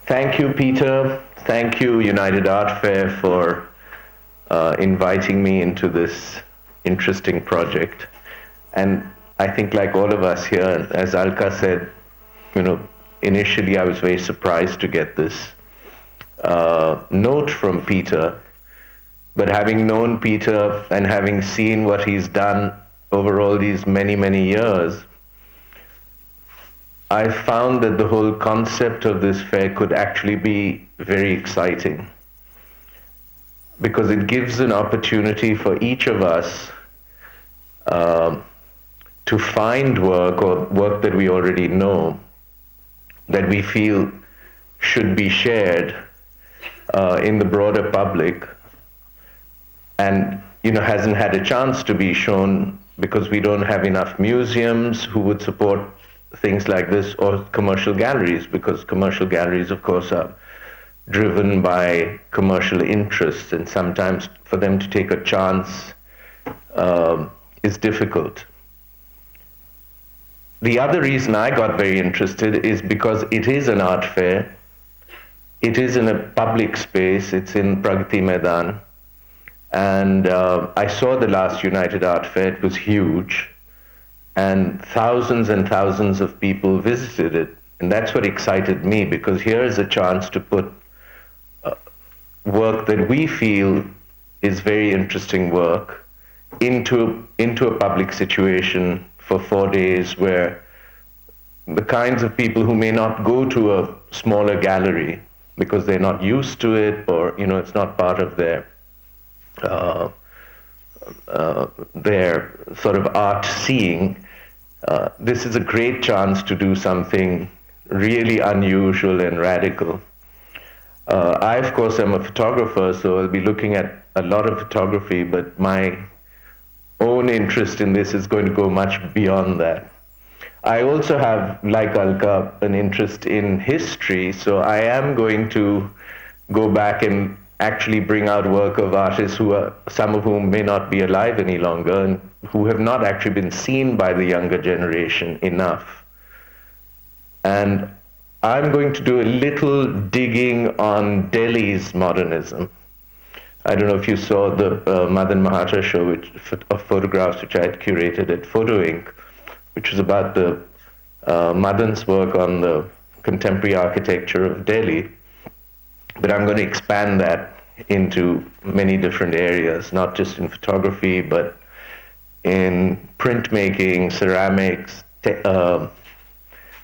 Thank you, Peter. Thank you, United Art Fair, for inviting me into this interesting project. And I think, like all of us here, as Alka said, you know, initially I was very surprised to get this note from Peter. But having known Peter and having seen what he's done over all these many, many years, I found that the whole concept of this fair could actually be very exciting, because it gives an opportunity for each of us to find work, or work that we already know, that we feel should be shared in the broader public, and hasn't had a chance to be shown because we don't have enough museums who would support things like this, or commercial galleries, because commercial galleries, of course, are driven by commercial interests, and sometimes for them to take a chance is difficult. The other reason I got very interested is because it is an art fair. It is in a public space. It's in Pragati Maidan. And I saw the last United Art Fair. It was huge. And thousands of people visited it. And that's what excited me, because here is a chance to put work that we feel is very interesting work into a public situation for 4 days, where the kinds of people who may not go to a smaller gallery because they're not used to it, or it's not part of their sort of art seeing, this is a great chance to do something really unusual and radical. I, of course, am a photographer, so I'll be looking at a lot of photography, but my own interest in this is going to go much beyond that. I also have, like Alka, an interest in history, so I am going to go back and actually bring out work of artists some of whom may not be alive any longer, and who have not actually been seen by the younger generation enough. And I'm going to do a little digging on Delhi's modernism. I don't know if you saw the Madan Mahata show of photographs which I had curated at Photo Inc., which was about the Madan's work on the contemporary architecture of Delhi. But I'm going to expand that into many different areas, not just in photography, but in printmaking, ceramics,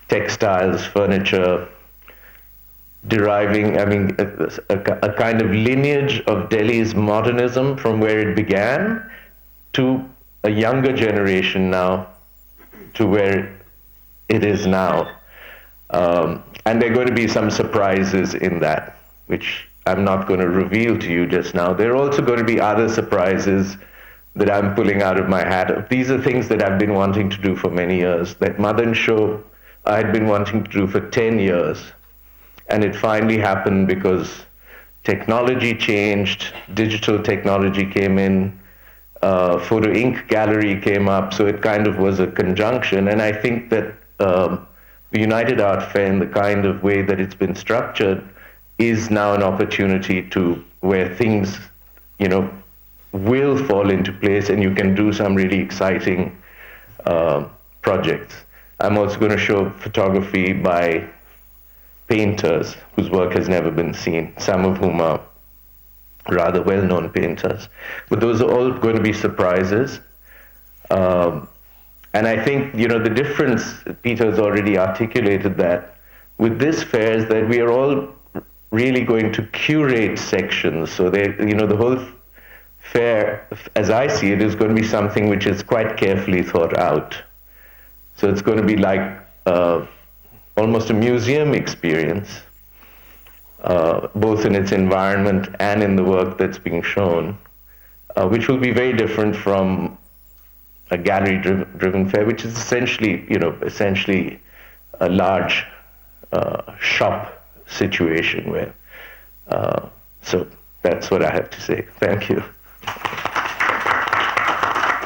textiles, furniture, deriving, a kind of lineage of Delhi's modernism from where it began to a younger generation now, to where it is now. And there are going to be some surprises in that, which I'm not going to reveal to you just now. There are also going to be other surprises that I'm pulling out of my hat. These are things that I've been wanting to do for many years. That Madan show I had been wanting to do for 10 years. And it finally happened because technology changed, digital technology came in, Photo Inc. gallery came up, so it kind of was a conjunction. And I think that the United Art Fair, in the kind of way that it's been structured, is now an opportunity to where things, will fall into place, and you can do some really exciting projects. I'm also going to show photography by painters whose work has never been seen, some of whom are rather well-known painters. But those are all going to be surprises. And I think, the difference, Peter's already articulated that, with this fair is that we are all really going to curate sections. So the whole fair, as I see it, is going to be something which is quite carefully thought out. So it's going to be like almost a museum experience, both in its environment and in the work that's being shown, which will be very different from a gallery-driven fair, which is essentially a large shop situation where. So that's what I have to say. Thank you.